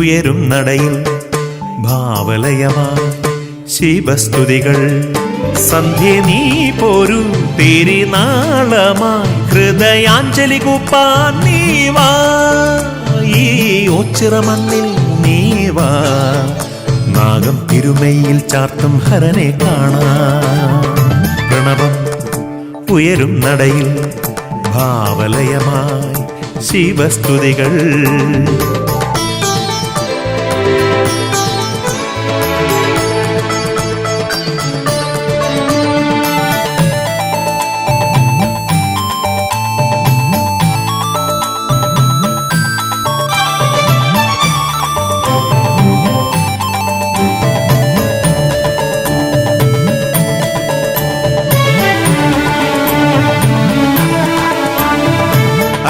ഉയരും നടയിൽ ഭാവലയമായി ശിവസ്തുതികൾ. സന്ധ്യ നീ പോരു തിരുനാളമായി ഹൃദയാഞ്ജലി കൂപ്പാൻ നീവാ. ഈ ഓച്ചിറ മണ്ണിൽ നീവാ. നാഗം തിരുമയിൽ ചാർത്തും ഹരനെ കാണാം. പ്രണവം ഉയരും നടയിൽ ഭാവലയമായി ശിവസ്തുതികൾ.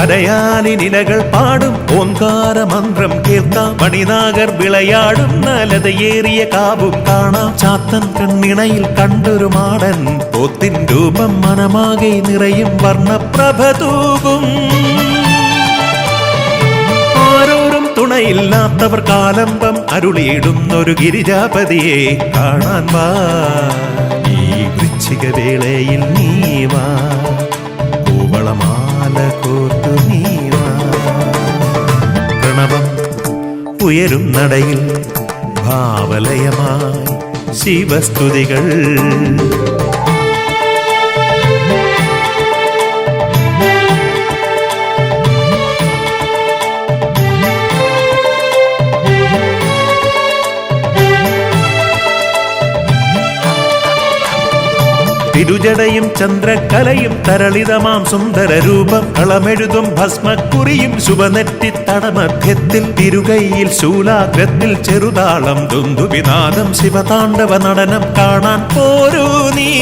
അരയാലി നിലകൾ പാടും ഓംകാര മന്ത്രം കേൾക്കാം. മണിനാഗർ വിളയാടും നലതയേറിയ കാവും കാണാം. ചാത്തൻ കണ്ണിണയിൽ കണ്ടൊരു മാടൻ പോത്തിൻ രൂപം മനമാകെ നിറയും വർണ്ണപ്രഭ തൂകും. ആരോരും തുണയില്ലാത്തവർ കാലംബം അരുളിയിടുന്നൊരു ഗിരിജാപതിയെ കാണാൻ വാ. ഈ വൃശ്ചിക വേളയിൽ നീവാ. കൂവളമാല കോർത്തു നീവാ. പ്രണവം ഉയരും നടയിൽ ഭാവലയമായി ശിവസ്തുതികൾ. തിരുജടയും ചന്ദ്രകലയും തരളിതമാം സുന്ദര രൂപം. കളമെഴുതും ഭസ്മക്കുറിയും ശുഭനെറ്റിത്തടമധ്യത്തിൽ. തിരുകൈയിൽ ശൂലാഗ്രത്തിൽ ചെറുതാളം ദുന്ദുവിനാദം. ശിവതാണ്ഡവ നടനം കാണാൻ പോരൂ നീ.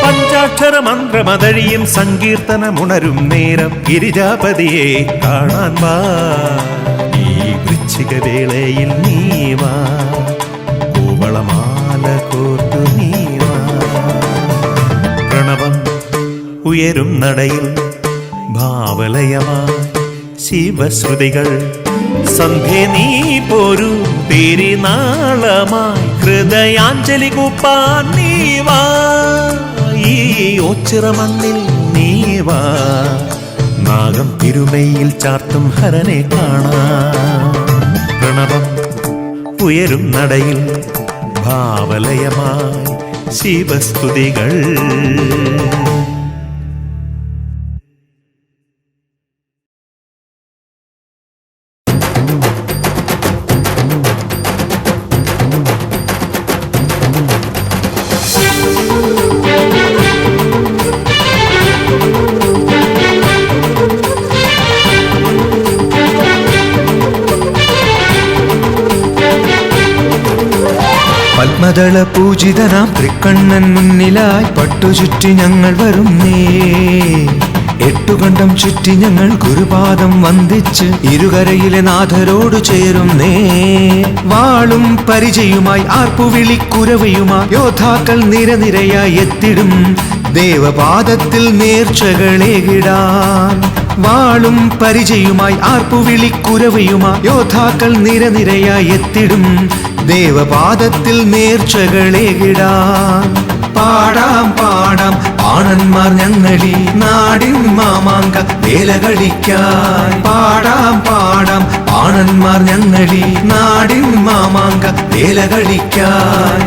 പഞ്ചാക്ഷര മന്ത്രമതഴിയും സങ്കീർത്തനമുണരും നേരം ഗിരിജാപതിയെ കാണാൻ വാ. ഈ വൃശ്ചിക വേളയിൽ നീവാ. കൂവളമാല കോർത്തു നീവാ. പ്രണവം ഉയരും നടയിൽ ഭാവലയമായി ശിവശ്രുതികൾ. സന്ധ്യ നീ പോരു തിരുനാളമായി ഹൃദയാഞ്ജലി കൂപ്പാൻ നീവാ. ഈ ഓച്ചിറ മണ്ണിൽ നീവാ. നാഗം തിരുമയിൽ ചാർത്തും ഹരനെ കാണാം. പ്രണവം ഉയരും നടയിൽ ഭാവലയമായി ശിവസ്തുതികൾ. പത്മദള പൂജിതനാം തൃക്കണ്ണൻ മുന്നിലായി പട്ടുചുറ്റി ഞങ്ങൾ വരുന്നേ. എട്ടുകണ്ടം ചുറ്റി ഞങ്ങൾ ഗുരുപാദം വന്ദിച്ച് ഇരുകരയിലെ നാഥരോട് ചേരുന്നേ. വാളും പരിചയുമായി ആർപ്പുവിളിക്കുരവയുമായി യോദ്ധാക്കൾ നിരനിരയായി എത്തിടും ദേവപാദത്തിൽ നേർച്ചകളേകിടാൻ. വാളും പരിചയുമായി ആർപ്പുവിളിക്കുരവയുമായി യോദ്ധാക്കൾ നിരനിരയായി എത്തിടും ദേവപാദത്തിൽ നേർച്ചകളേകിടാൻ. പാടാം പാടാം ആണന്മാർ ഞങ്ങളി നാടിൻ മാമാങ്ക വേലകളിക്കാൻ. പാടാം പാടാം ആണന്മാർ ഞങ്ങളി നാടിൻ മാമാങ്ക വേലകളിക്കാൻ.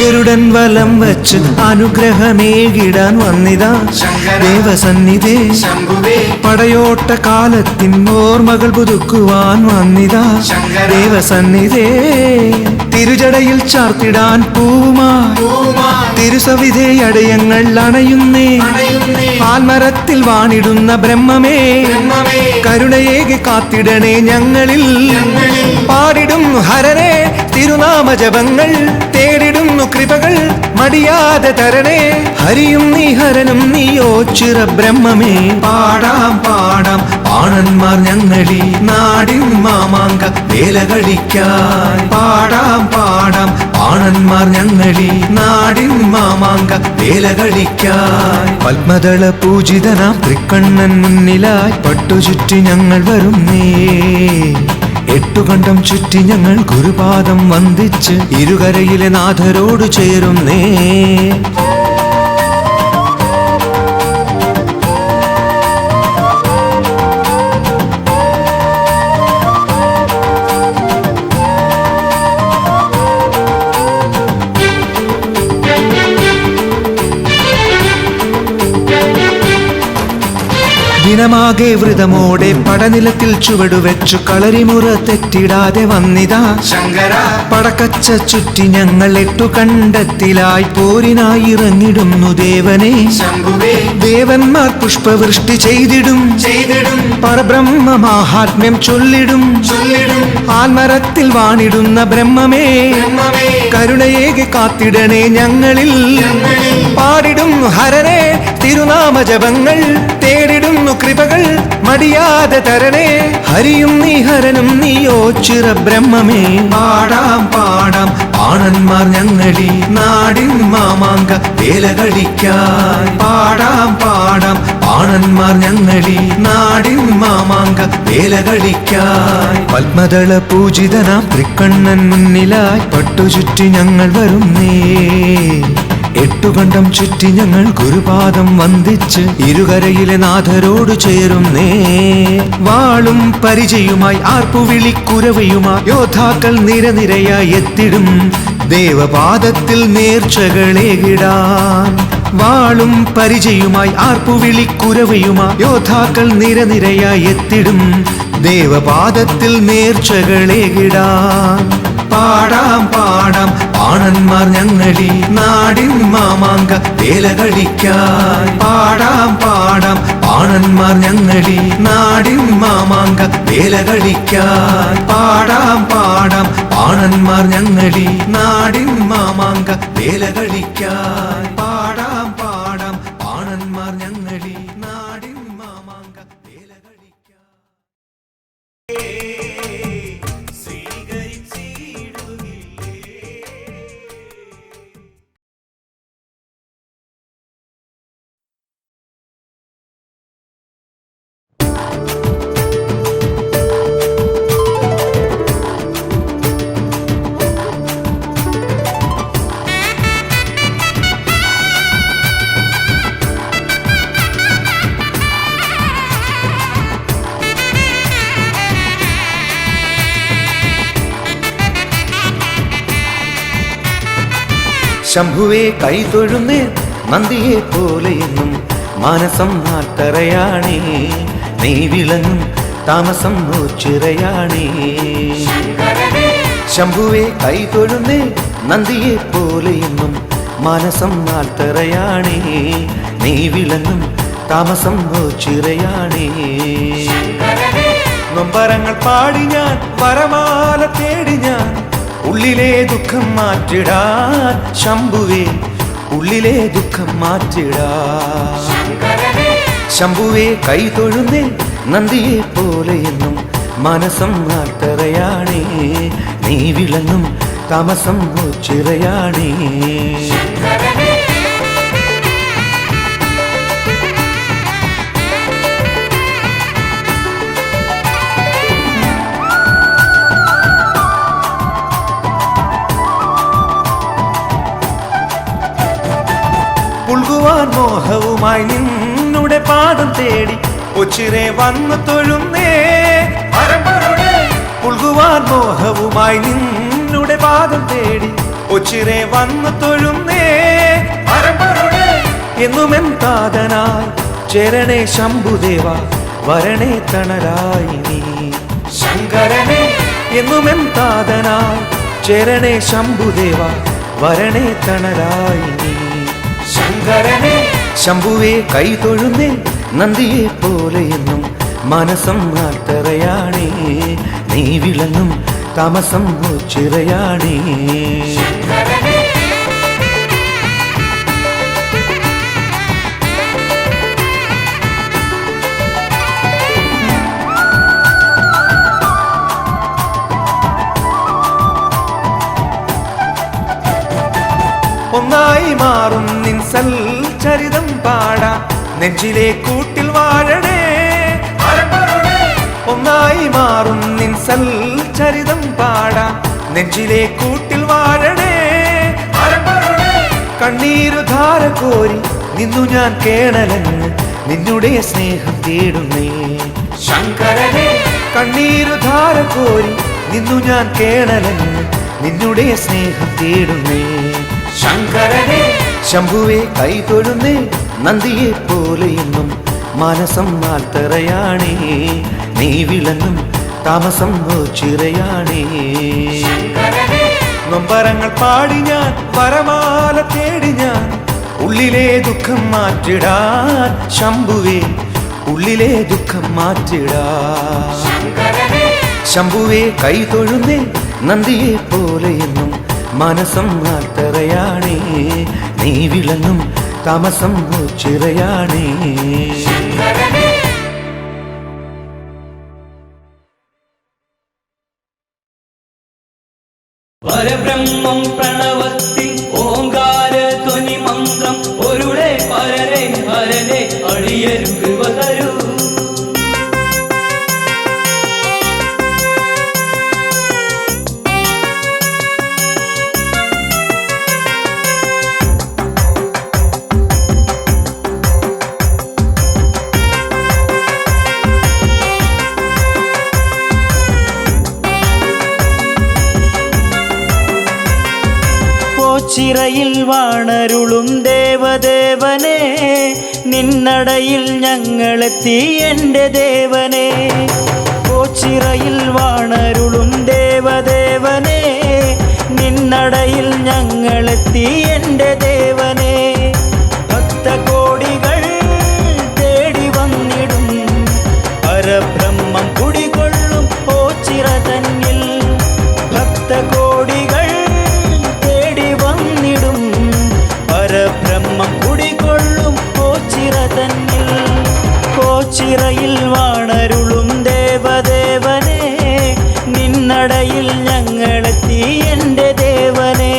ഗരുഡൻ വലം വച്ച് അനുഗ്രഹമേകിടാൻ വന്നിതാ ദേവസന്നിധേ. പടയോട്ട കാലത്തിൻ ഓർമ്മകൾ പുതുക്കുവാൻ വന്നിതാ ദേവസന്നിധേ. തിരുജടയിൽ ചാർത്തിടാൻ പൂവുമായി തിരുസവിധേയടയങ്ങൾ അണയുന്നേ. പാൽമരത്തിൽ വാണിടുന്ന ബ്രഹ്മമേ കരുണയേകി കാത്തിടണേ ഞങ്ങളിൽ. പാടിടും ഹരനെ തിരുനാമജപങ്ങൾ തേടിടുന്നു കൃപകൾ മടിയാതെ തരണേ. ഹരിയും നീ ഹരനും നീയോ ചിറ ബ്രഹ്മമേ. പാടാം പാടാം പാണന്മാർ ഞങ്ങളീ നാടിൻ മാമാങ്ക വേല കഴിക്കാൻ. പാടാം പാടാം പാണന്മാർ ഞങ്ങളീ നാടിൻ മാമാങ്ക വേല കഴിക്കാൻ. പത്മദള പൂജിതനാം തൃക്കണ്ണൻ മുന്നിലായി പട്ടുചുറ്റി ഞങ്ങൾ വരുന്നേ. എട്ടുകണ്ടം ചുറ്റി ഞങ്ങൾ ഗുരുപാദം വന്ദിച്ച് ഇരുകരയിലെ നാഥരോട് ചേരുന്നേ. ദിനമാകെ വ്രതമോടെ പടനിലത്തിൽ ചുവടുവെച്ചു കളരിമുറ തെറ്റിടാതെ വന്നിതാ ശങ്കര. പടക്കച്ച ചുറ്റി ഞങ്ങൾ എട്ടുകണ്ടത്തിലായി പോരിനായി ഇറങ്ങിടുന്നു ദേവനെ. ദേവന്മാർ പുഷ്പവൃഷ്ടി ചെയ്തിടും പരബ്രഹ്മ മാഹാത്മ്യം ചൊല്ലിടും. ആൽമരത്തിൽ വാണിടുന്ന ബ്രഹ്മമേ, കരുണയേകി കാത്തിടണേ ഞങ്ങളിൽ. പാടിടും ഹരനെ തിരുനാമ ജപങ്ങൾ, തേടിടുന്നു കൃപകൾ മടിയാതെ തരണേ. ഹരിയും നീ ഹരനും നീയോ ചിറ ബ്രഹ്മമേ. പാടാം പാടാം പാണന്മാർ ഞങ്ങളീ നാടിൻ മാമാങ്ക വേല കഴിക്കാൻ. പാടാം പാടാം പാണന്മാർ ഞങ്ങളീ നാടിൻ മാമാങ്ക വേല കഴിക്കാൻ. പത്മദള പൂജിതനാം തൃക്കണ്ണൻ മുന്നിലായി പട്ടുചുറ്റി ഞങ്ങൾ വരുന്നേ. എട്ടുകണ്ടം ചുറ്റി ഞങ്ങൾ ഗുരുപാദം വന്ദിച്ച് ഇരുകരയിലെ നാഥരോട് ചേരുന്നേ. വാളും പരിചയുമായി ആർപ്പുവിളിക്കുരവയുമായി യോദ്ധാക്കൾ നിരനിരയായി എത്തിടും ദേവപാദത്തിൽ നേർച്ചകളേകിടാൻ. വാളും പരിചയുമായി ആർപ്പുവിളിക്കുരവയുമായി യോദ്ധാക്കൾ നിരനിരയായി എത്തിടും ദേവപാദത്തിൽ നേർച്ചകളേകിടാൻ. പാടാം പാടാം പാണന്മാർ ഞങ്ങളീ നാടിൻ മാമാങ്ക വേല കഴിക്കാൻ. പാടാം പാടാം പാണന്മാർ ഞങ്ങളീ നാടിൻ മാമാങ്ക വേല കഴിക്കാൻ. പാടാം പാടാം പാണന്മാർ ഞങ്ങളീ നാടിൻ മാമാങ്ക വേല കഴിക്കാൻ. പാടാം പാടാം പാണന്മാർ ഞങ്ങളീ നാടിൻ മാമാങ്ക വേല കഴിക്കാൻ. ശംഭുവേ കൈതൊഴുന്നേ നന്ദിയെ പോലെയെന്നും മാനസം നാട്ടറയാണേ. നീ വിളങ്ങും താമസം ചിറയാണേ. ശംഭുവേ കൈതൊഴുന്നേ നന്ദിയെ പോലെയെന്നും മാനസം നാട്ടറയാണേ. നീ വിളങ്ങും താമസം ചിറയാണേ. നൊമ്പരങ്ങൾ പാടി ഞാൻ വരമാല തേടി ഞാൻ ഉള്ളിലെ ദുഃഖം മാറ്റിടാൻ. ശംഭുവേ ഉള്ളിലെ ദുഃഖം മാറ്റിടാൻ. ശംഭുവേ കൈതൊഴുന്നേ നന്ദിയെ പോലെയെന്നും മനസം നാട്ടറയാണേ. നീ വിളങ്ങും താമസം ചിറയാണേ. പുൽകുവാൻ മോഹവുമായി നിന്നുടെ പാദം തേടി ഒച്ചിരെ വന്നു തൊഴുന്നേ. പുൽകുവാൻ മോഹവുമായി നിന്നുടെ പാദം തേടി ഒച്ചിരെ വന്നു തൊഴുന്നേ. എന്നുമെൻ താതനായി ചേരണേ ശംഭുദേവ, വരണേ തണലായി നീ ശങ്കരനെ. എന്നുമെൻ താതനായി ചേരണേ ശംഭുദേവ, വരണേ തണലായി നീ ശങ്കരനെ. ശംഭുവേ കൈതൊഴുന്നേ നന്ദിയെ പോലെയെന്നും മനസം നാട്ടറയാണേ. നീ വിളങ്ങും താമസം ചിറയാണേ. ഒന്നായി മാറും നിൻ സൽചരിതം പാടാം നെഞ്ചിലെ കൂട്ടിൽ വാഴണേ ഒന്നായി മാറും നിൻ സൽചരിതം പാടാം നെഞ്ചിലെ കൂട്ടിൽ വാഴണേ കണ്ണീരു ധാര കോരി നിന്നു ഞാൻ കേണലങ്ങ് നിന്നുടെ സ്നേഹം തേടുന്നേ ശങ്കരനെ കണ്ണീരു ധാര കോരി നിന്നു ഞാൻ കേണലങ്ങ് നിന്നുടെ സ്നേഹം തേടുന്നേ ശങ്കരനെ ശംഭുവെ കൈ തൊഴുന്നേ നന്ദിയെ പോലെ എന്നും മാനസം ആൽത്തറയാണേ നീ വിളങ്ങും താമസം ചിറയാണേ നൊമ്പരങ്ങൾ പാടി ഞാൻ വരമാല തേടി ഞാൻ ഉള്ളിലെ ദുഃഖം മാറ്റിടാൻ ശംഭുവേ ഉള്ളിലെ ദുഃഖം മാറ്റിടാൻ ശംഭുവേ കൈ തൊഴുന്നേ നന്ദിയെ പോലെ എന്നും മനസം ആൽത്തറയാണേ നീ വിളങ്ങും താമസം ചിറയാണേ പരബ്രഹ്മം പ്രണവത്തിൽ ഓങ്കാര ധ്വനി മന്ത്രം ഒരുടെ പരരെ ഹരനെ അടിയരും കൃപ തരൂ ചിറയിൽ വാണരുളും ദേവദേവനെ നിന്നടയിൽ ഞങ്ങളെത്തി എൻ്റെ ദേവനെ ചിറയിൽ വാണരുളും ദേവദേവനെ നിന്നടയിൽ ഞങ്ങളെത്തി എൻ്റെ ദേവനെ ഭക്തകോടികൾ തേടി വന്നിടും പരബ്രഹ്മം കുടികൊള്ളും ചിറ തന്നിൽ ഭക്തകോടികൾ പരബ്രഹ്മം കുടികൊള്ളും ചിറ തന്നിൽ ചിറയിൽ വാണരുളും ദേവദേവനെ നിന്നടയിൽ ഞങ്ങളെത്തി എൻ്റെ ദേവനെ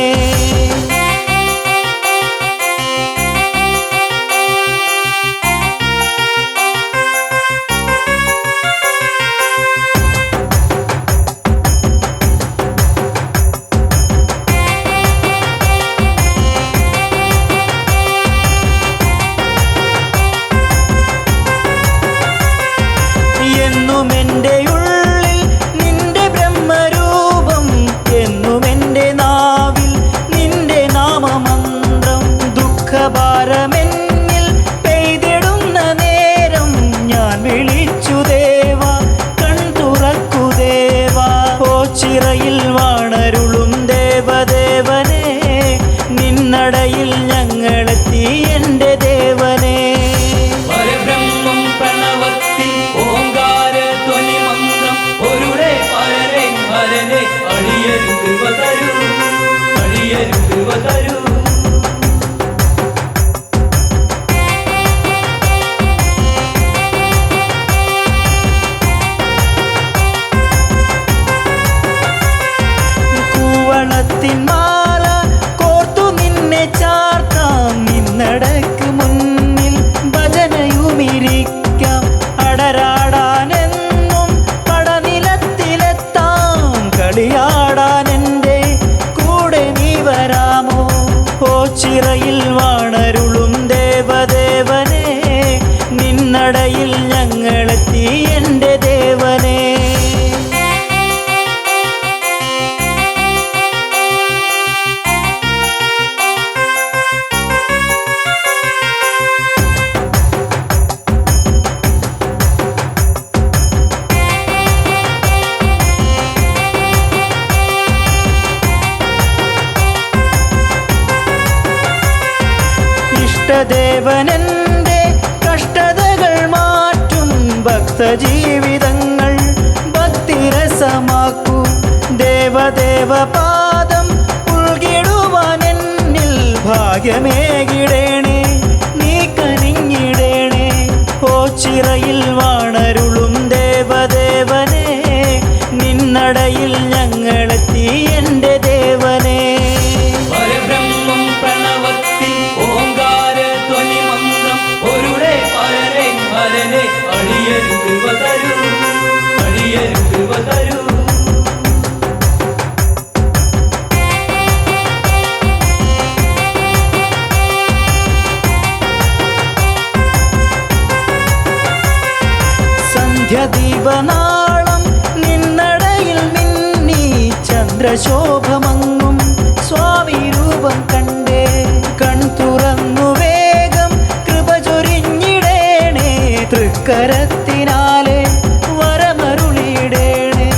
ഭാരമെന്നിൽ പെയ്തിടുന്ന നേരം ഞാൻ വിളിച്ചു ദേവാ കൺ തുറക്കു ദേവാ ചിറയിൽ വാണരുളും ദേവദേവനെ നിന്നടയിൽ ഞങ്ങളെത്തി എൻ്റെ ദേവനെ പരബ്രഹ്മം പ്രണവത്തിൽ ഓങ്കാര ധ്വനി മന്ത്രം ഒരുടെ പരരെ ഹരനെ അടിയരും കൃപ തരൂ അടിയരും കൃപ തരൂ മാല കോർത്തു നിന്നെ ചാർത്താം നിന്നടക്ക് മുന്നിൽ ഭജനയുമിരിക്കാം അടരാടാനെന്നും പടനിലത്തിലെത്താം കളിയാടാൻ എൻ്റെ കൂടെ നീ വരാമോ ചിറയിൽ വാണരുളും ദേവദേവനെ നിന്നടയിൽ ഞങ്ങളെത്തി എൻ്റെ ദേവനെ ദേവനന്റെ കഷ്ടതകൾ മാറ്റും ഭക്തജീവിതങ്ങൾ ഭക്തിരസമാക്കൂ ദേവദേവ പാദം ഉൾകിടുവാൻ എന്നിൽ ഭാഗ്യമേകിടേണേ നീ കനിഞ്ഞിടേണേ ചിറയിൽ വാണരുളും ദേവദേവനെ നിന്നടയിൽ ഞങ്ങളെത്തി എൻ്റെ ദേവനെ പരബ്രഹ്മം പ്രണവത്തിൽ മധ്യദീപനാളം നിന്നടയിൽ മിന്നി ചന്ദ്രശോഭമങ്ങും സ്വാമി രൂപം കണ്ടേ കൺ തുറന്നു വേഗം കൃപ ചൊരിഞ്ഞിടേണേ തൃക്കരത്തിനാലെ വരമരുളിയിടേണേ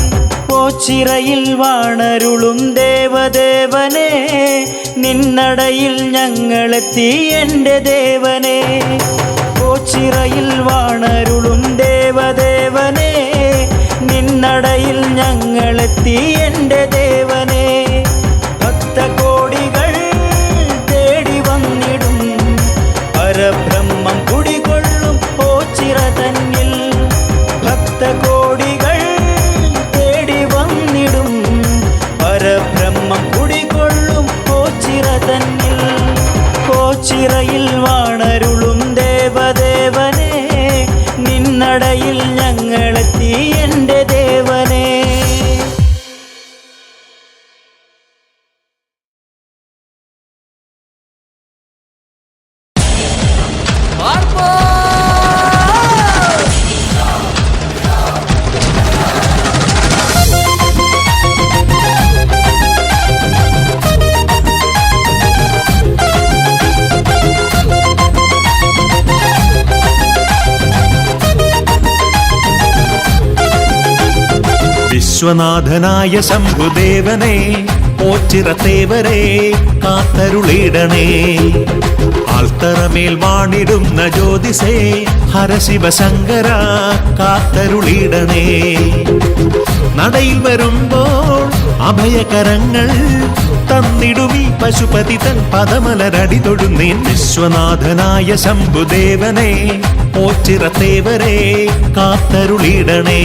ഓച്ചിറയിൽ വാണരുളും ദേവദേവനെ നിന്നടയിൽ ഞങ്ങളെത്തി എൻ്റെ ദേവനെ ഓച്ചിറയിൽ വാണരുളും ദേവദേവനെ നിന്നടയിൽ ഞങ്ങളെത്തി എൻ്റെ ദേവനെ ഭക്തകോടികൾ തേടി വന്നിടും പരബ്രഹ്മം കുടികൊള്ളും ഓച്ചിറ തന്നിൽ ഭക്തകോടികൾ തേടി വന്നിടും പരബ്രഹ്മം കുടികൊള്ളും ഓച്ചിറ തന്നിൽ ഓച്ചിറയിൽ വാണരുളും ദേവദേവനെ നിന്നടയിൽ ഞങ്ങളെത്തി എൻ്റെ ദേവനെ വിശ്വനാഥനായ ശംഭുദേവനെ ഓച്ചിറത്തേവരെ കാത്തരുളിടണേ ആൽത്തറമേൽ വാണിടുന്ന ജ്യോതിസേ ഹരശിവശങ്കര കാത്തരുളിടണേ നടയിൽ വരുമ്പോൾ അഭയകരങ്ങൾ തന്നിടുമി പശുപതി തൻ പദമലരടി തൊഴുന്നേൻ വിശ്വനാഥനായ ശംഭുദേവനെ ഓച്ചിറത്തേവരെ കാത്തരുളിടണേ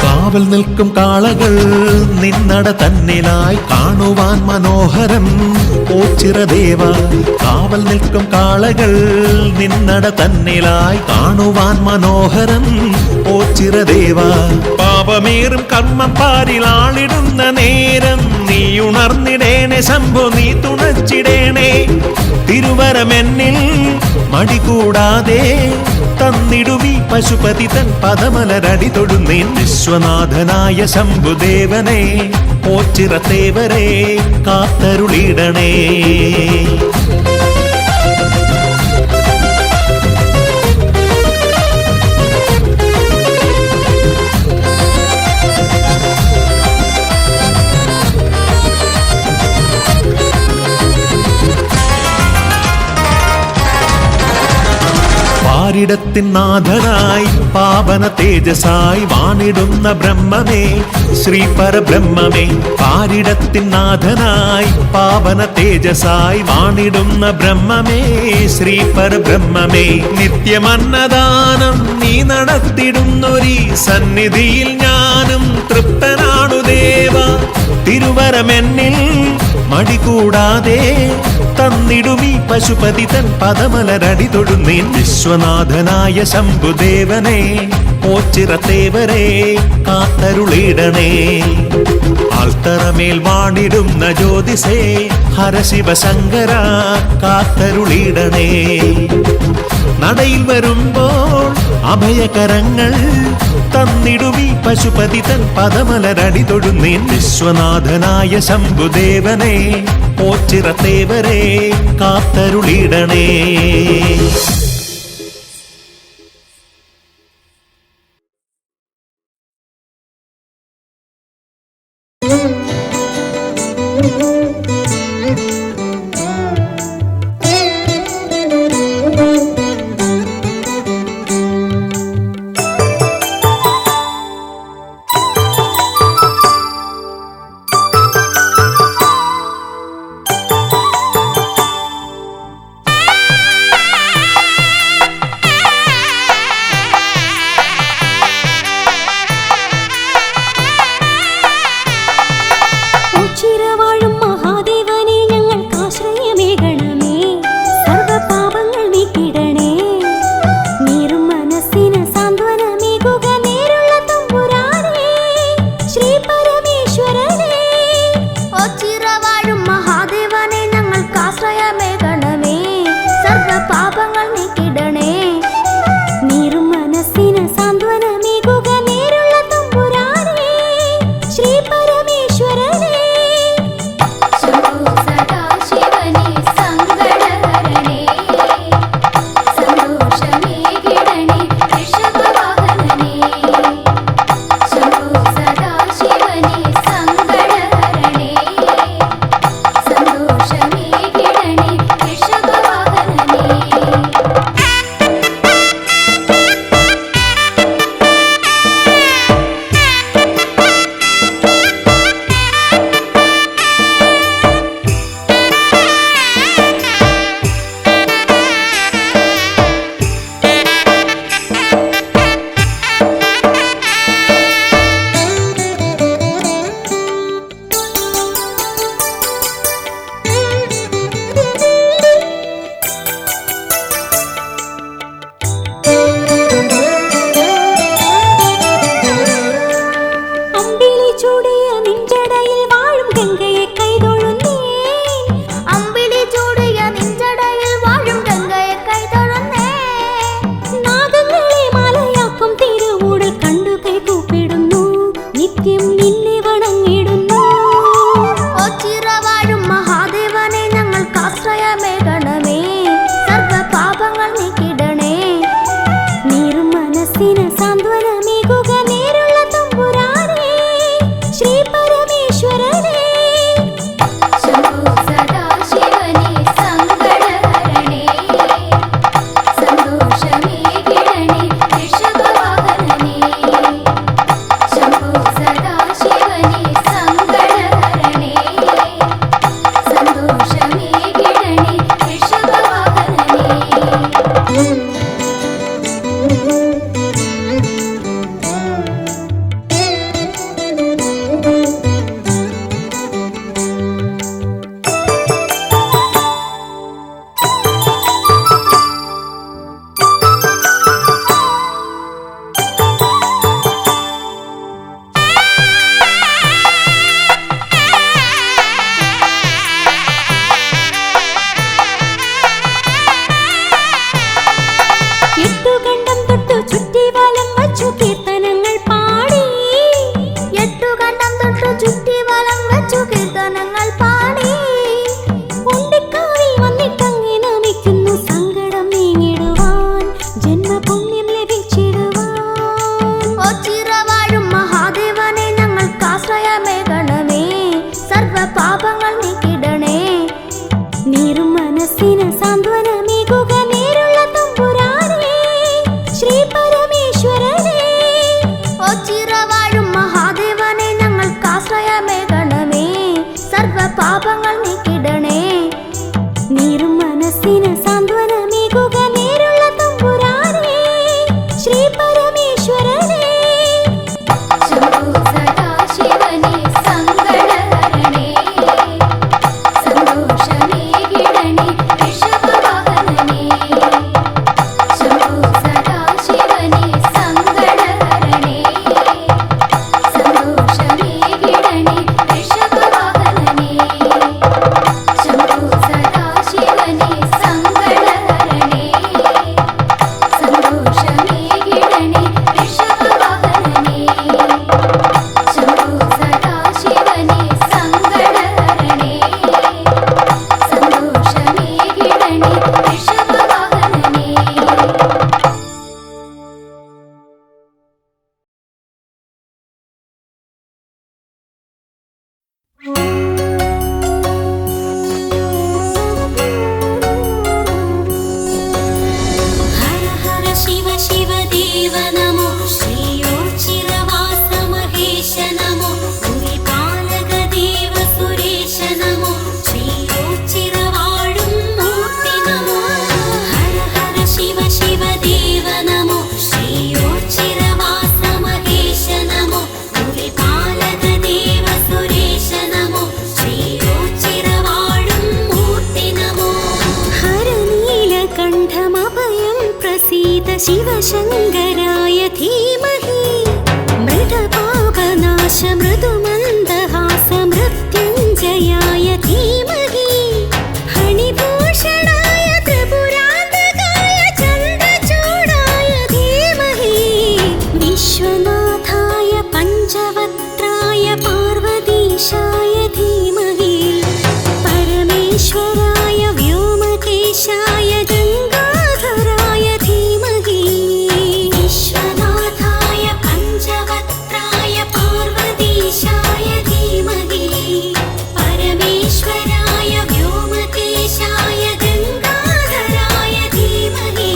കാവൽ നിൽക്കും കാളകൾ നിന്നട തന്നിലായി കാണുവാൻ മനോഹരം ഓച്ചിറദേവ കാവൽ നിൽക്കും കാളകൾ നിന്നട തന്നിലായി കാണുവാൻ മനോഹരം ഓച്ചിറദേവ പാപമേറും കർമ്മം പാരിലാളിടുന്ന നേരം നീ ഉണർന്നിടേണേ ശംഭോ നീ തുണച്ചിടേണേ തിരുവരമെന്നിൽ മടികൂടാതെ തന്നിടുമി പശുപതി തൻ പദമലരടി തൊഴുന്നേൻ വിശ്വനാഥനായ ശംഭുദേവനെ ഓച്ചിറത്തേവരെ കാത്തരുളിടണേ പാരിടത്തിൻ നാഥനായി പാവന തേജസായി വാണിടുന്ന ബ്രഹ്മമേ ശ്രീ പരബ്രഹ്മമേ പാരിടത്തിൻ നാഥനായി പാവന തേജസായി വാണിടുന്ന ബ്രഹ്മമേ ശ്രീ പരബ്രഹ്മമേ നിത്യമന്നദാനം നീ നടത്തിടുന്നൊരീ സന്നിധിയിൽ ഞാനും തൃപ്തനാണു ദേവ തിരുവരമെന്നിൽ മടികൂടാതെ തന്നിടുമി പശുപതി തൻ പദമലരടി തൊഴുന്നേൻ വിശ്വനാഥനായ ശംഭുദേവനെ ഓച്ചിറത്തേവരെ കാത്തരുളിടണേ ആൽത്തറമേൽ വാണിടുന്ന ജ്യോതിസേ ഹരശിവശങ്കര കാത്തരുളിടണേ നടയിൽ വരുമ്പോൾ അഭയകരങ്ങൾ തന്നിടുമി പശുപതി തൻ പദമലരടി തൊഴുന്നേൻ വിശ്വനാഥനായ ശംഭുദേവനെ ഓച്ചിറത്തേവരെ കാത്തരുളിടണേ മനസ്സിന് സാന്ത്വനമേകുക നേരുള്ള തമ്പുരാനേ ശ്രീ പരമേശ്വരനേ. ശംഭോ സദാശിവനേ സങ്കടഹരണേ സന്തോഷമേകിടണേ ഋഷഭവാഹനനേ. ശംഭോ സദാശിവനേ സങ്കടഹരണേ സന്തോഷമേകിടണേ ഋഷഭവാഹനനേ. എട്ടുകണ്ടം തൊട്ടു ചുറ്റിവലം വച്ചു കീർത്തനങ്ങൾ പാടി. എട്ടുകണ്ടം തൊട്ടു ചുറ്റിവലം വച്ചു കീർത്തനങ്ങൾ പാടി. ഉണ്ടിക്കാവിൽ വന്നിട്ടങ്ങേ നമിക്കുന്നു സങ്കടം നീങ്ങിടുവാൻ ജന്മപുണ്യം ലഭിച്ചിടുവാൻ. ഒച്ചിറവാഴും മഹാദേവനെ ഞങ്ങൾക്കാശ്രയമേകണമേ സർവപാപങ്ങൾ നീക്കിടണേ. നീറും മനസ്സിന് സാന്ത്വനമേകുക നേരുള്ള തമ്പുരാനേ ശ്രീ പരമേശ്വരനേ. ഒച്ചിറവാഴും മഹാദേവനെ ഞങ്ങൾക്കാശ്രയമേകണമേ സർവപാപങ്ങൾ നീക്കിടണേ. നീറും മനസ്സിന് സാന്ത്വനമേകുക നേരുള്ള തമ്പുരാനേ ശ്രീ പരമേശ്വരനേ. ശംഭോ സദാശിവനേ സങ്കടഹരണേ സന്തോഷമേകിടണേ ഋഷഭവാഹനനേ. ശംഭോ സദാശിവനേ സങ്കടഹരണേ സന്തോഷമേകിടണേ ഋഷഭവാഹനനേ. ശംഭോ സദാശിവനേ സങ്കടഹരണേ സന്തോഷമേകിടണേ ഋഷഭവാഹനനേ. ശംഭോ സദാശിവനേ സങ്കടഹരണേ സന്തോഷമേകിടണേ ഋഷഭവാഹനനേ. ഹര ഹര ശിവ ശിവ ദേവ നമോ ശ്രീയോച്ചിരവാസ മഹേശ നമോ ഗുരുപാലക ദേവ സുരേശ നമോ ശ്രീയോച്ചിരവാഴും മൂർത്തി നമോ. ഹര ഹര ശിവ ശിവ ദേവ നമോ ശ്രീയോച്ചിരവാസ മഹേശ നമോ ഗുരുപാലക ദേവ സുരേശ നമോ ശ്രീയോച്ചിരവാഴും മൂർത്തി നമോ. ഹരനീലകണ്ഠമഭയം പ്രസീത ശിവശങ്കരായ ധീമഹി. മൃതപാപനാശ മൃദുമന്ദഹാസ മൃത്യുഞ്ജയായ ധീമഹി. ഫണിഭൂഷണായ ത്രിപുരാന്തകായ ചന്ദ്രചൂഡായ ധീമഹി. വിശ്വനാഥായ പഞ്ചവക്ത്രായ പാർവതീശായ ധീമഹി. പരമേശ്വരായ വ്യോമകേശായ ഗംഗാധരായ ധീമഹി. വിശ്വനാഥായ പഞ്ചവക്ത്രായ പാർവതീശായ ധീമഹി. പരമേശ്വരായ വ്യോമകേശായ ഗംഗാധരായ ധീമഹി.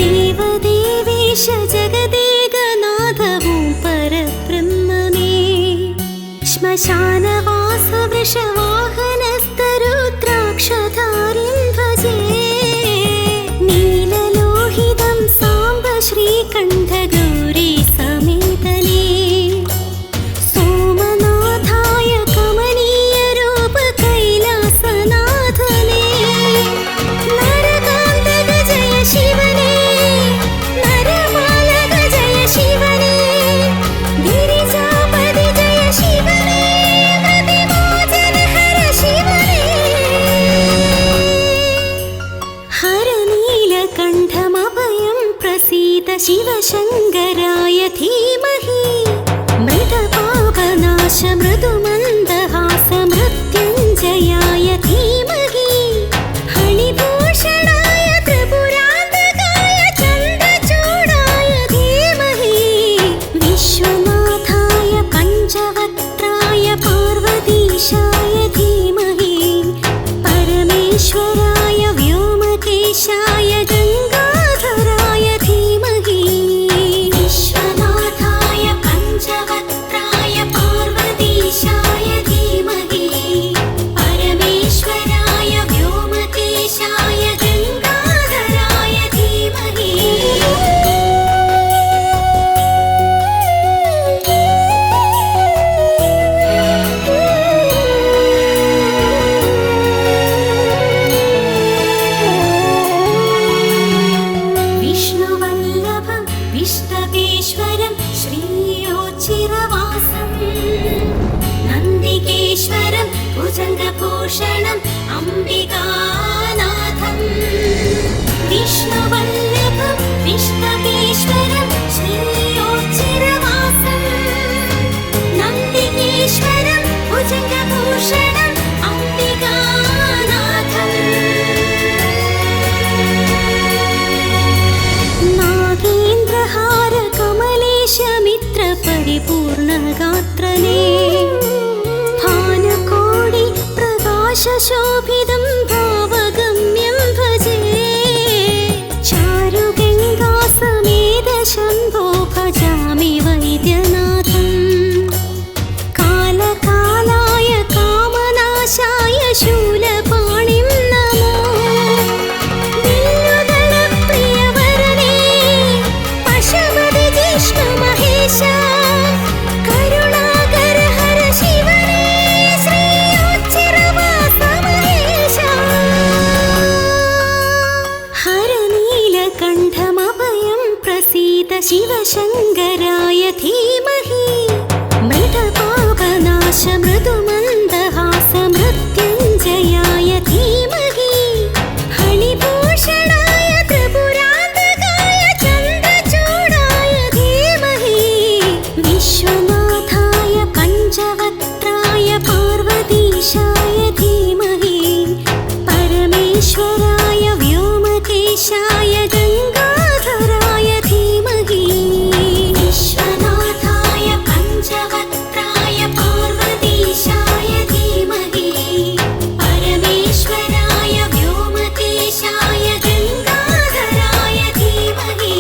ദേവദേവേശ ജഗദേകനാഥവും പരബ്രഹ്മമേ. ശ്മശാനവാസ വൃഷവാഹനസ്തരുദ്രാക്ഷധാരിം ഭജേ. നീലലോഹിതം സാംബ ശ്രീകണ്ഠ ഗൗരീ സമേതനേ. സോമനാഥായ കമനീയ രൂപ കൈലാസനാഥനേ. നരകാന്തക ജയ ശിവനേ നരമാലക ജയ ശിവനേ. ഗിരിജാപതി ജയ ശിവനേ പ്രതിമോചന ഹര ശിവനേ. ഹരനീലകണ്ഠമഭയം പ്രസീത ശിവ शिवशङ्कराय धीमहि मृतपापनाश मृदुमन्दहास मृत्युञ्जयाय धीमहि हरिभूषणाय त्रिपुरान्तकाय चन्द्रचूडाय धीमहि विश्वनाथाय पञ्चवक्त्राय पार्वतीशाय धीमहि परमेश्वराय व्योमकेशाय गङ्गाधराय धीमहि विश्वनाथाय पञ्चवक्त्राय पार्वतीशाय धीमहि परमेश्वराय व्योमकेशाय गङ्गाधराय धीमहि विष्णुवल्लभं विष्णवेश्वरं श्रीयोच्चिरवासं नन्दिकेश्वरं भुजङ्गभूषणम् अम्बिकानाथं विष्णुवल्लभं विष्णवेश्वरं श्रीयोच्चिरवासं नन्दिकेश्वरं भुजङ्गभूषणम् अम्बिकानाथम् नागेन्द्रहार कमलेश मित्र परिपूर्णगात्रने भानुकोटि प्रकाशशोभितं भावगम्यं भजे चारुगङ्गा समेत शम्भो भजामि वैद्यनाथं कालकालाय कामनाशाय शूलपाणिं नमो प्रियवरणे पशुपति जिष्णु महेश करुणाकर हर शिवने श्रीयोच्चिरवास महेश हर नीलकण्ठमभयं प्रसीद शिवशङ्कराय धीमहि मृतपापनाश मृदुमन्दहास मृत्युञ्जयाय धीमहि हरिभूषणाय त्रिपुरान्तकाय चन्द्रचूडाय धीमहि विश्वनाथाय पञ्चवक्त्राय पार्वतीशाय धीमहि परमेश्वराय व्योमकेशाय गङ्गाधराय धीमहि विश्वनाथाय पञ्चवक्त्राय पार्वतीशाय धीमहि परमेश्वराय व्योमकेशाय गङ्गाधराय धीमहि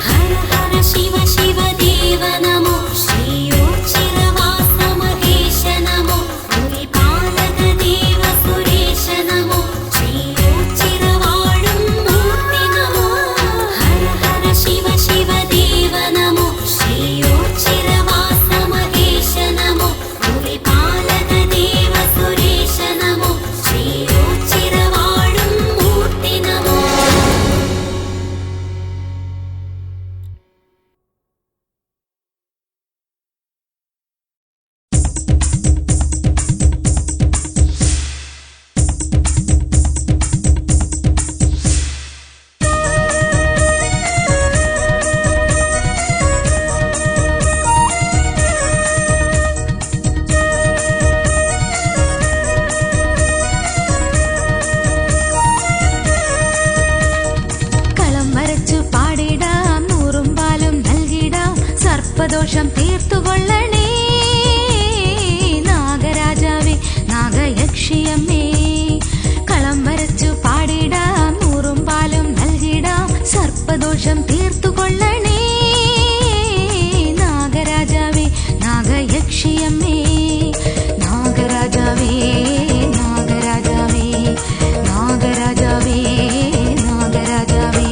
हर हर शिव शिव देव नमो श्रीयोच्चिरवास महेश नमो भुविपालक देव सुरेश नमो श्रीयोच्चिरवाळुं मूर्ति नमो हर हर शिव शिव देव नमो श्रीयोच्चिरवास महेश नमो भुविपालक देव सुरेश नमो श्रीयोच्चिरवाळुं मूर्ति नमो കളം വരച്ചു പാടിടാം നൂറും പാലും നൽകിടാം സർപ്പദോഷം തീർത്തുകൊള്ളണേ നാഗരാജാവേ നാഗയക്ഷിയമ്മേ കളം വരച്ചു പാടിടാം നൂറും പാലും നൽകിടാം സർപ്പദോഷം തീർത്തുകൊള്ളണേ നാഗരാജാവേ നാഗയക്ഷിയമ്മേ നാഗരാജാവേ നാഗരാജാവേ നാഗരാജാവേ നാഗരാജാവേ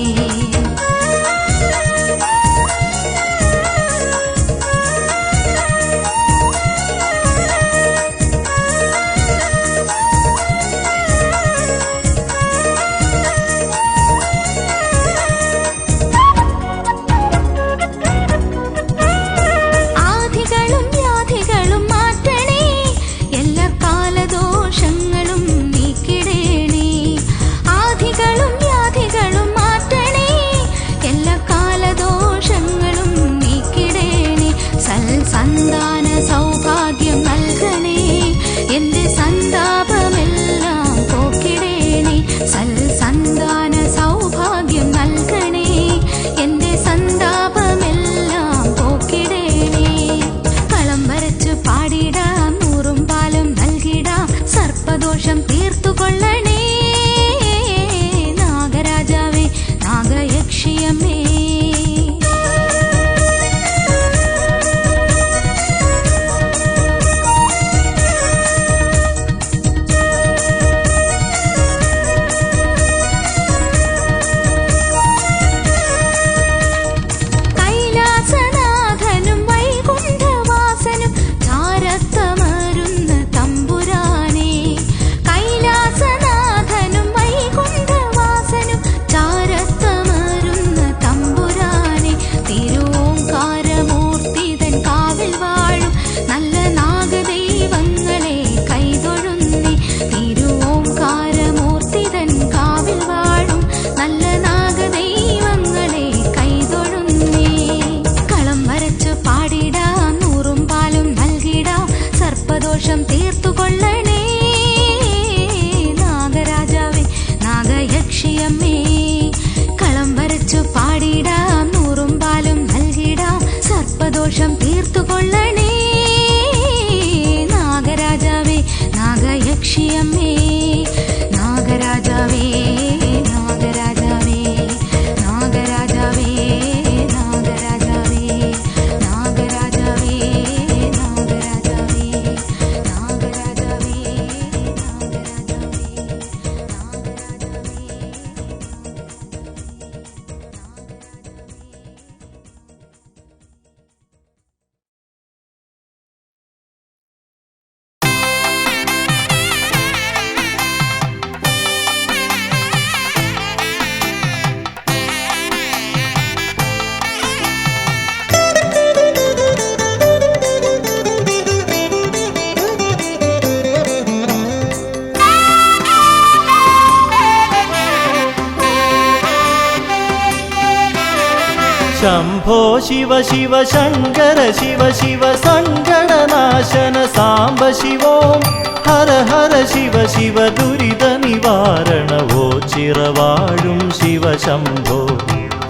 ശംഭോ ശിവ ശിവ ശങ്കര ശിവ ശിവ സങ്കടനാശന സാംബ ശിവോം ഹര ഹര ശിവ ശിവ ദുരിത നിവാരണവോ ചിറവാഴും ശിവ ശംഭോ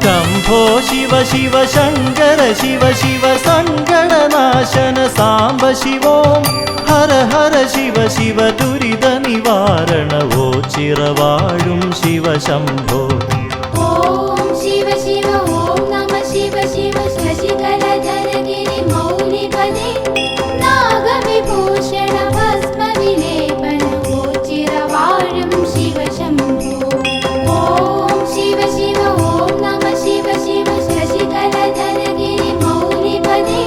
ശംഭോ ശിവ ശിവ ശങ്കര ശിവ ശിവ സങ്കടനാശന സാംബ ശിവോം ഹര ഹര ശിവ ശിവ ദുരിത നിവാരണവോ ചിറവാഴും ശിവ ശംഭോ ഓം ശിവ ശിവ ഓം നമ ശിവ ശിവ ശശികലധര ഗിരി മൗലിപദേ നാഗവിഭൂഷണ ഭസ്മ വിലേപന ചിരവാഴും ശിവ ശംഭോ ഓം ശിവ ശിവ ഓം നമ ശിവ ശിവ ശശികലധര ഗിരി മൗലിപദേ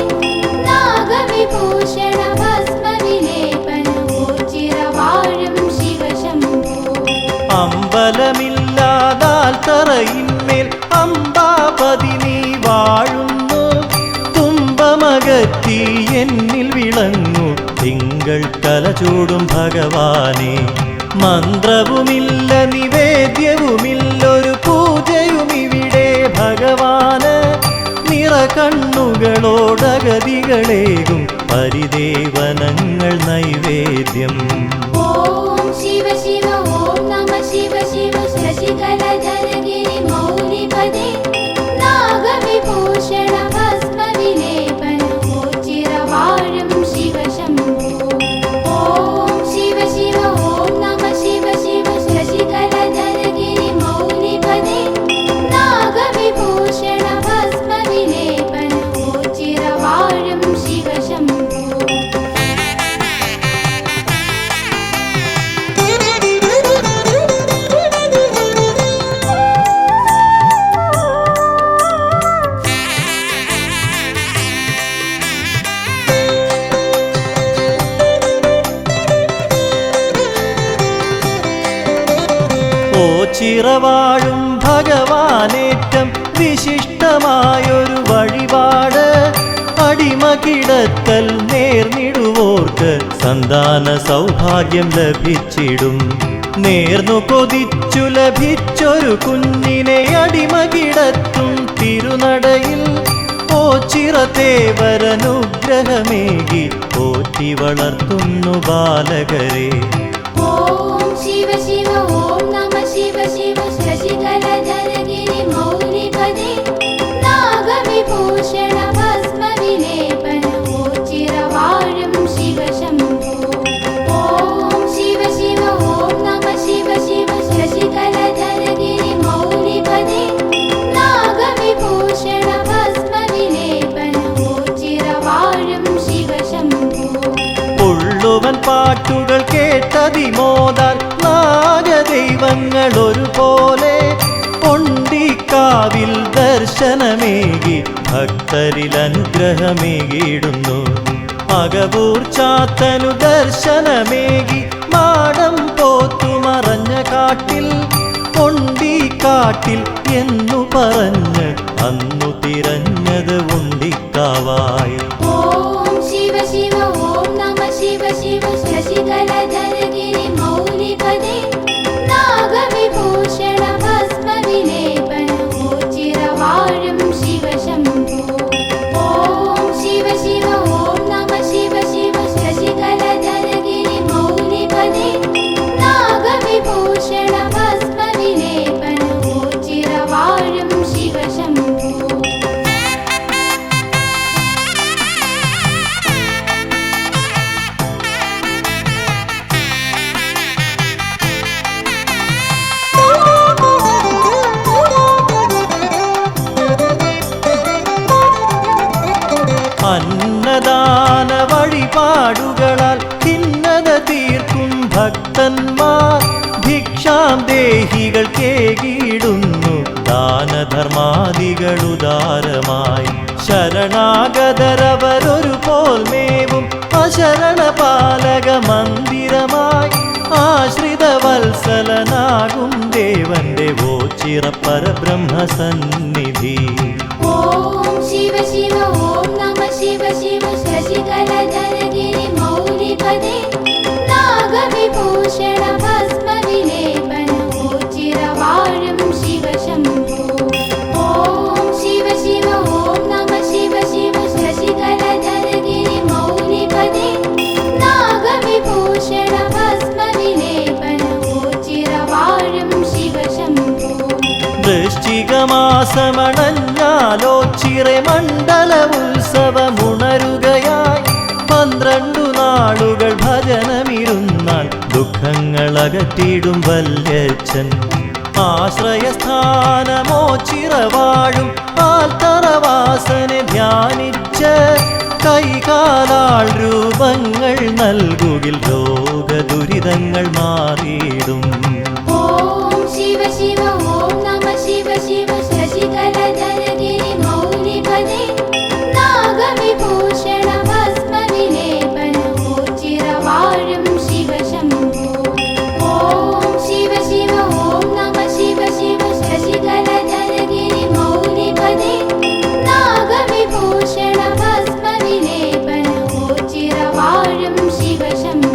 നാഗവിഭൂഷണ ഭസ്മ വിലേപന ചിരവാഴും ശിവ ശംഭോ അമ്പലമില്ലാതാൽ തറയിന്മേൽ അംബാപതി നീ വാഴുന്നു തുമ്പമകറ്റി എന്നിൽ വിളങ്ങു തിങ്കൾ കലചൂടും ഭഗവാനെ മന്ത്രവുമില്ല നിവേദ്യവുമില്ലൊരു പൂജയുമിവിടെ ഭഗവാന് നിറകണ്ണുകളോടഗതികളേകും പരിദേവനങ്ങൾ നൈവേദ്യം ഓം ശിവ ശിവ ഓം നമ ശിവ ശിവ ശശികലധര ഗിരി മൗലിപദേ നാഗവിഭൂഷണ ഭസ്മ വിലേപന ചിരവാഴും ശിവ ശംഭോ ഓം ശിവ ശിവ ഓം നമ ശിവ ശിവ ശശികലധര ഗിരി മൗലിപദേ നാഗവിഭൂഷണ ഭസ്മ വിലേപന ചിരവാഴും ശിവ ശംഭോ ഓ ചിറവാഴും ഭഗവാനേറ്റം വിശിഷ്ടമായൊരു വഴിപാട് അടിമ കിടത്തൽ നേർന്നിടുവോർക്ക് സന്താന സൗഭാഗ്യം ലഭിച്ചിടും നേർന്നു കൊതിച്ചു ലഭിച്ചൊരു കുഞ്ഞിനെ അടിമ കിടത്തും തിരുനടയിൽ ഓ ചിറതേവരനുഗ്രഹമേകി പോറ്റി വളർത്തുന്നു ബാലകരെ ഓം ശിവ ശിവ ഓം നമ ശിവ ശിവ ശശികലധര ഗിരി മൗലിപദേ നാഗവിഭൂഷണ ഭസ്മ വിലേപന ചിരവാഴും ശിവ ശംഭോ ഓം ശിവ ശിവ ഓം നമ ശിവ ശിവ ശശികലധര ഗിരി മൗലിപദേ നാഗവിഭൂഷണ ഭസ്മ വിലേപന ചിരവാഴും ശിവ ശംഭോ ഉള്ളുവൻ പാട്ടുകൾ കേട്ടതിമോദാൽ നാഗദൈവങ്ങൾ ഒരുപോലെ പൊണ്ടിക്കാവിൽ ദർശനമേകി ഭക്തരിൽ അനുഗ്രഹമേകിയിടുന്നു അകവൂർ ചാത്തനു ദർശനമേകി മാടം പോത്തുമറഞ്ഞ കാട്ടിൽ പൊണ്ടിക്കാട്ടിൽ എന്നു പറഞ്ഞ് അന്നു തിരഞ്ഞത് ഉണ്ടിക്കാവായി ഓം ശിവ ശിവ ഓം നമ ശിവ ശിവ ശശികലധര ഗിരി മൗലിപദേ നാഗവിഭൂഷണ ഭസ്മ വിലേപന ചിരവാഴും ശിവ ശംഭോ ഓം ശിവ ശിവ ഓം നമ ശിവ ശിവ ശശികലധര ഗിരി മൗലിപദേ നാഗവിഭൂഷണ ഭസ്മ വിലേപന ചിരവാഴും ശിവ ശംഭോ അന്നദാന വഴിപാടുകളാൽ ഭിന്നത തീർക്കും ഭക്തന്മാർ ഭിക്ഷാം ദേഹികൾ കേകിടുന്നു ദാനധർമാദികളുദാരമായി ശരണാഗതരവരൊരു പോൽ മേവും അശരണപാലക മന്ദിരമായി ആശ്രിത വത്സലനാകും ദേവന്റെ ഓച്ചിറ പരബ്രഹ്മസന്നിധി ഓം ശിവ ശിവ ഓം നമ ശിവ ശിവ ശശികലധര ഗിരി മൗലിപദേ നാഗവിഭൂഷണ ഭസ്മ വിലേപന ചിരവാഴും ശിവ ശംഭോ ഓം ശിവ ശിവ മാസമണഞ്ഞാലോ ചിറെ മണ്ഡല ഉത്സവമുണരുകയായി 12 നാളുകൾ ഭജനമിരുന്നാൽ ദുഃഖങ്ങളകറ്റിടും വല്യച്ഛൻ ആശ്രയസ്ഥാനമോ ചിറവാഴും ആൽത്തറവാസനെ ധ്യാനിച്ച് കൈകാലാൾ രൂപങ്ങൾ നൽകുകിൽ രോഗദുരിതങ്ങൾ മാറിയിടും. ഓം ശിവ ശിവ ഓം നമ ശിവ ശിവ ശശികലധരഗിരി മൗലിപദേ നാഗവിഭൂഷണ ഭസ്മവിലേപനമോ ചിരവാഴും ശിവ ശംഭോ. ഓം ശിവ ശിവ ഓം നമ ശിവ ശിവ ശശികലധരഗിരി മൗലിപദേ നാഗവിഭൂഷണ ഭസ്മവിലേപനമോ ചിരവാഴും ശിവ ശംഭോ.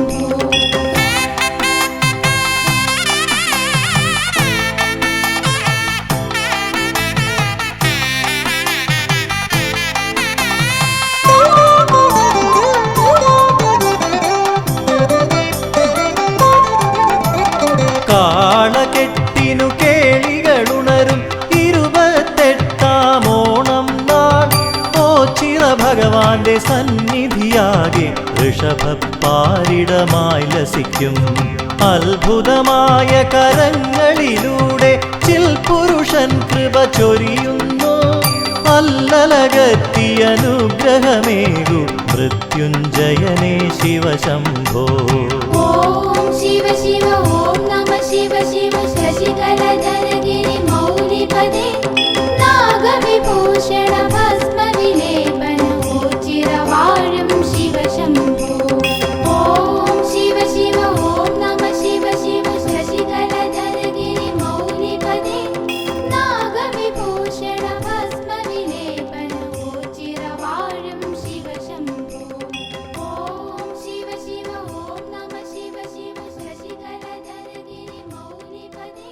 കാളകെട്ടിനു കേളികളുണരും 28-ാം ഓണം നാൾ ഓച്ചിറ ഭഗവാന്റെ സന്നിധിയാകെ ഋഷഭപ്പാരിടമായി ലസിക്കും. അത്ഭുതമായ കരങ്ങളിലൂടെ ചിൽപുരുഷൻ കൃപ ചൊരിയുന്നു. അല്ലലകത്തി അനുഗ്രഹമേകു മൃത്യുഞ്ജയനേ ശിവശംഭോ. ഓം ശിവ ശിവ ഓം നമ ശിവ ശിവ ശശികലധരഗിരി മൗലിപദേ നാഗവിഭൂഷണ ഭസ്മവിലേപനമോ ചിരവാഴും ശിവ ശംഭോ. ഓം ശിവ ശിവ ഓം നമ ശിവ ശിവ ശശികലധരഗിരി മൗലിപദേ നാഗവിഭൂഷണ ഭസ്മവിലേപനമോ ചിരവാഴും ശിവ ശംഭോ. ഓം ശിവ ശിവ ഓം നമ ശിവ ശിവ ശശികലധരഗിരി മൗലിപദേ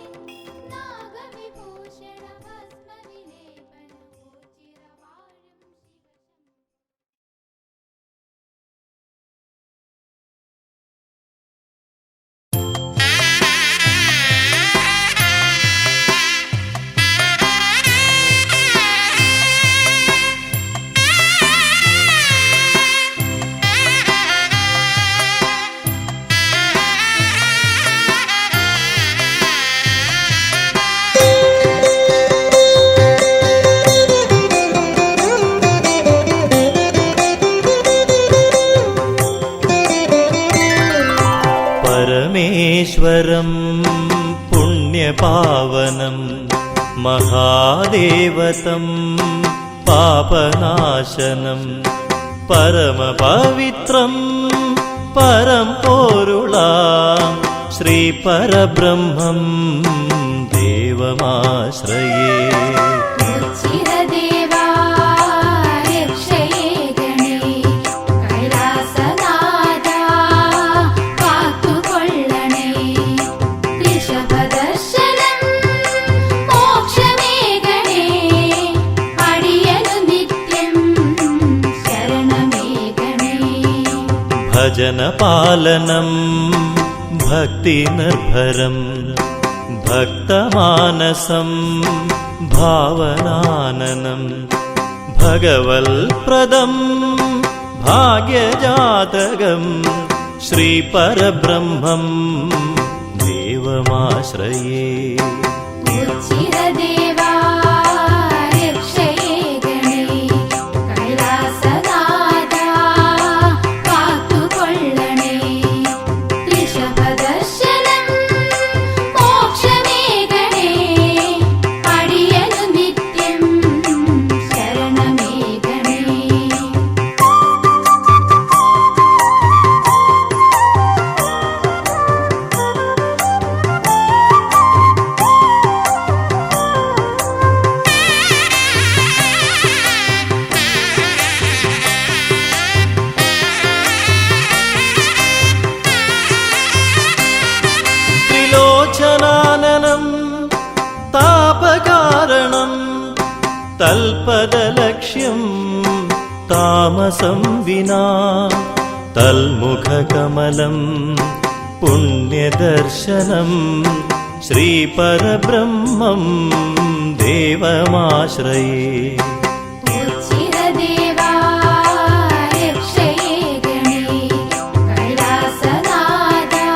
നാഗവിഭൂഷണ ഭസ്മവിലേപനമോ ചിരവാഴും ശിവ പരമേശ്വരം പുണ്യപാവനം മഹാദേവതം പാപനാശനം പരമപവിത്രം പരം പോരുളാം ശ്രീ പരബ്രഹ്മം ദേവമാശ്രയേ. ചിരദേവാ രക്ഷയേ ഗണേ കൈലാസനാഥാ കാത്തുകൊള്ളണേ. ഋഷഭദർശനം മോക്ഷമേ ഗണേ അടിയനു നിത്യം ശരണമേ ഗണേ. ഭജനപാലനം ഭക്തിനിർഭരം ഭക്തമാനസം ഭാവനാനനം ഭഗവൽപ്രദം ഭാഗ്യജാതകം ശ്രീപരബ്രഹ്മം ദേവമാശ്രയേ. ചിരദേവാ രക്ഷയേ ഗണേ കൈലാസനാഥാ കാത്തുകൊള്ളണേ. ഋഷഭദർശനം മോക്ഷമേ ഗണേ അടിയനു നിത്യം ശരണമേ ഗണേ. ത്രിലോചനാനനം താപകാരണം തൽപദലക്ഷ്യം താമസം വിനാ തൽമുഖകമലം പുണ്യദർശനം ശ്രീപരബ്രഹ്മം ദേവമാശ്രയേ. ഉച്ചിരദേവാ രക്ഷയേ ഗണേ കൈലാസനാഥാ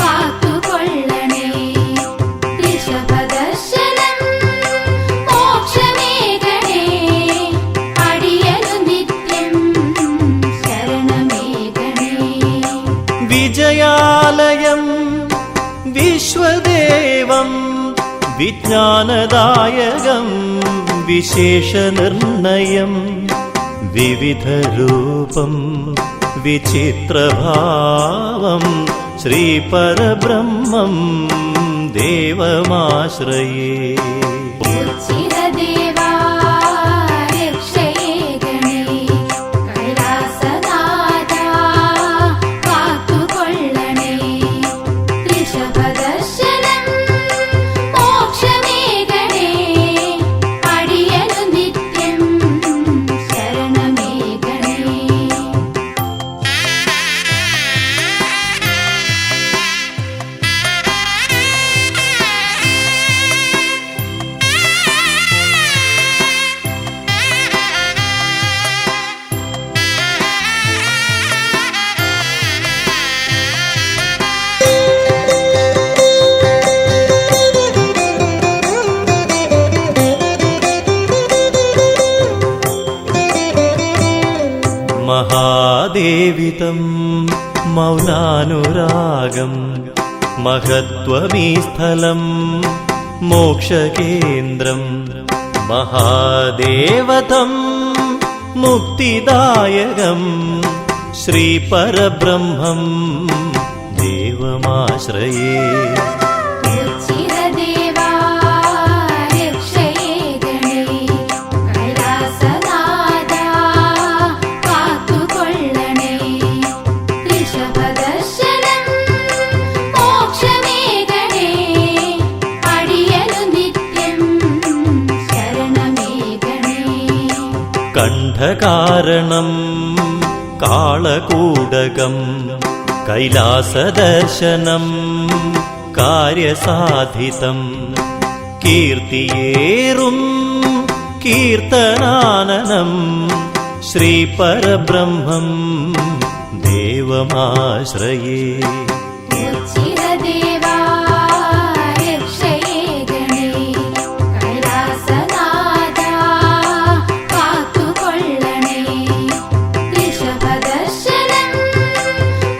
കാത്തുകൊള്ളണേ ഋഷഭദർശനം മോക്ഷമേ ഗണേ അടിയനു നിത്യം ശരണമേ ഗണേ. വിജയാലയം വിശ്വദേവം വിജ്ഞാനദായകം വിശേഷനിർണയം വിവിധരൂപം വിചിത്രഭാവം ശ്രീപരബ്രഹ്മം ദേവമാശ്രയേ. ഉച്ചിരദേവാ രക്ഷയേ ഗണേ കൈലാസനാഥാ കാത്തുകൊള്ളണേ ഋഷഭദർശനം മോക്ഷമേ ഗണേ അടിയനു നിത്യം ശരണമേ ഗണേ. മഹാദേവിതം മൗനാനുരാഗം മഹത്വമീ സ്ഥലം മോക്ഷകേന്ദ്രം. മഹാദേവതം മുക്തിദായകം ശ്രീപരബ്രഹ്മം ദേവമാശ്രയേ. ഉച്ചിരദേവാ രക്ഷയേ ഗണേ കൈലാസനാഥാ കാത്തുകൊള്ളണേ ഋഷഭദർശനം മോക്ഷമേ ഗണേ അടിയനു നിത്യം ശരണമേ ഗണേ. കണ്ഠകാരണം കാളകൂടകം കൈലാസദർശനം കാര്യസാധിതം കീർത്തിയേറും കീർത്തനാനനം ശ്രീപരബ്രഹ്മം ദേവമാശ്രയേ. ഉച്ചിരദേവാ രക്ഷയേ ഗണേ കൈലാസനാഥാ കാത്തുകൊള്ളണേ ഋഷഭദർശനം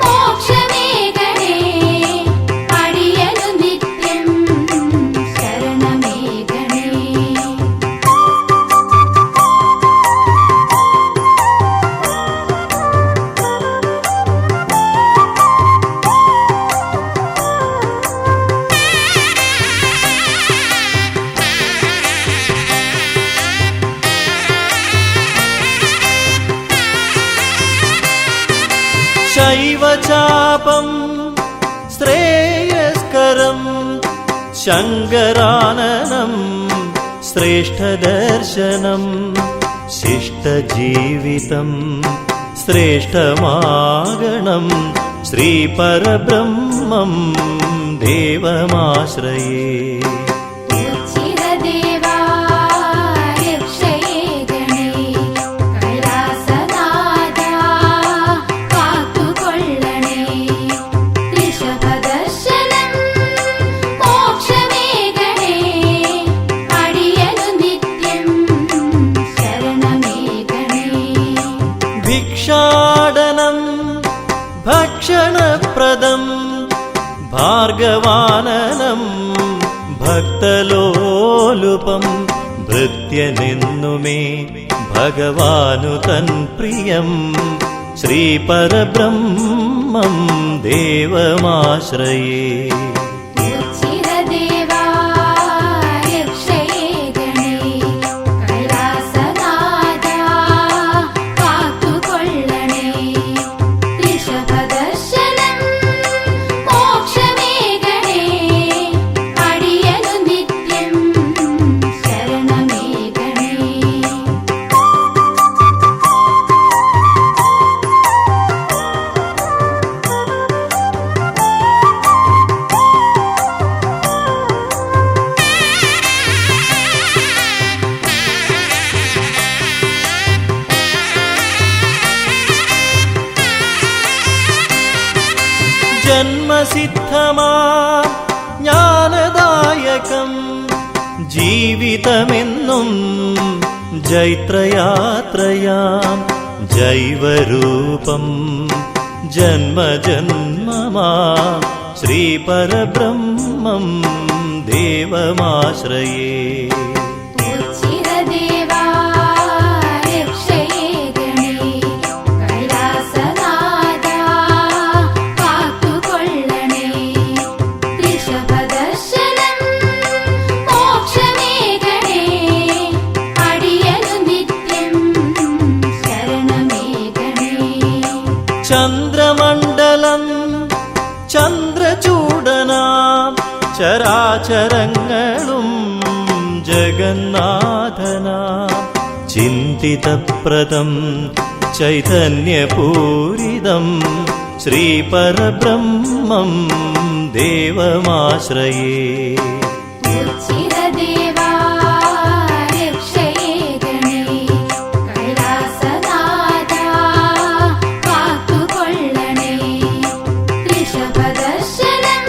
മോക്ഷമേ ഗണേ അടിയനു നിത്യം ശരണമേ ഗണേ. ശൈവചാപം ശ്രേയസ്കരം ശങ്കരാനനം ശ്രേഷ്ഠദർശനം ശിഷ്ടജീവിതം ശ്രേഷ്ഠമാഗണം ശ്രീപരബ്രഹ്മം ദേവമാശ്രയേ. ഉച്ചിരദേവാ രക്ഷയേ ഗണേ കൈലാസനാഥാ കാത്തുകൊള്ളണേ ഋഷഭദർശനം മോക്ഷമേ ഗണേ അടിയനു നിത്യം ശരണമേ ഗണേ. ഭിക്ഷാടനം ഭക്ഷണപ്രദം ഭാർഗവാനനം ഭക്തലോലുപം ഭൃത്യനെന്നുമേ ഭഗവാനു തൻ പ്രിയം ശ്രീപരബ്രഹ്മം ദേവമാശ്രയേ. ഉച്ചിരദേവാ രക്ഷയേ ഗണേ കൈലാസനാഥാ കാത്തുകൊള്ളണേ ഋഷഭദർശനം മോക്ഷമേ ഗണേ അടിയനു നിത്യം ശരണമേ ഗണേ. ജന്മസിദ്ധമാ ജ്ഞാനദായകം ജീവിതമെന്നും ജൈത്രയാത്രയാം ജൈവരൂപം ജന്മജന്മമാ ശ്രീപരബ്രഹ്മം ദേവമാശ്രയേ ഉച്ചിരദേവാ രക്ഷയേ ഗണേ കൈലാസനാഥാ കാത്തുകൊള്ളണേ ഋഷഭദർശനം മോക്ഷമേ ഗണേ അടിയനു നിത്യം ശരണമേ ഗണേ ചന്ദ്രമണ്ഡലം ചന്ദ്രചൂടനാം ചരാചരങ്ങളും ജഗന്നാഥനാം ചിന്തിതപ്രദം ചൈതന്യപൂരിതം ശ്രീപരബ്രഹ്മം ദേവമാശ്രയേ ഉച്ചിരദേവാ രക്ഷയേ ഗണേ കൈലാസനാഥാ കാത്തുകൊള്ളണേ ഋഷഭദർശനം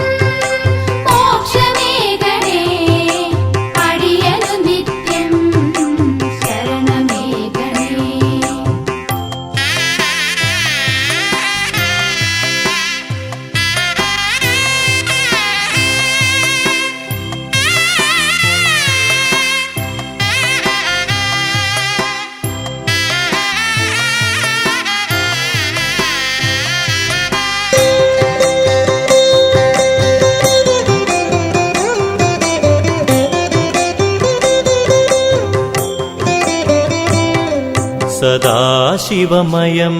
മോക്ഷമേ ഗണേ അടിയനു നിത്യം ശരണമേ ഗണേ സദാശിവമയം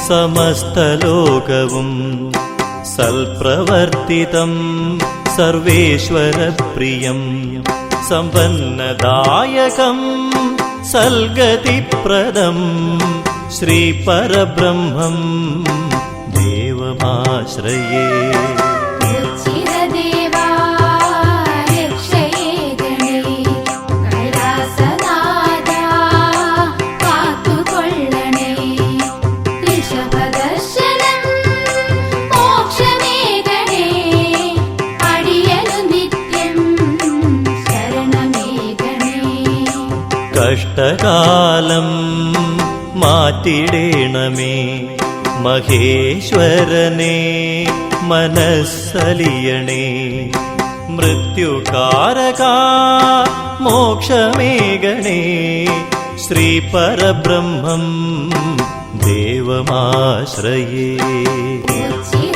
സമസ്തലോകവും സൽപ്രവർത്തിതം സർവേശ്വരപ്രിയം സമ്പന്നദായകം സൽഗതിപ്രദം ശ്രീപരബ്രഹ്മം ദേവമാശ്രയേ ഉച്ചിരദേവാ രക്ഷയേ ഗണേ കൈലാസനാഥാ കാത്തുകൊള്ളണേ ഋഷഭദർശനം മോക്ഷമേ ഗണേ അടിയനു നിത്യം ശരണമേ ഗണേ കഷ്ടകാലം മാറ്റിടേണമേ മഹേശ്വരനെ മനസ്സലിയണേ മൃത്യുകാരകാ മോക്ഷമേകണേ ശ്രീപരബ്രഹ്മം ദേവമാശ്രയേ ഉച്ചിര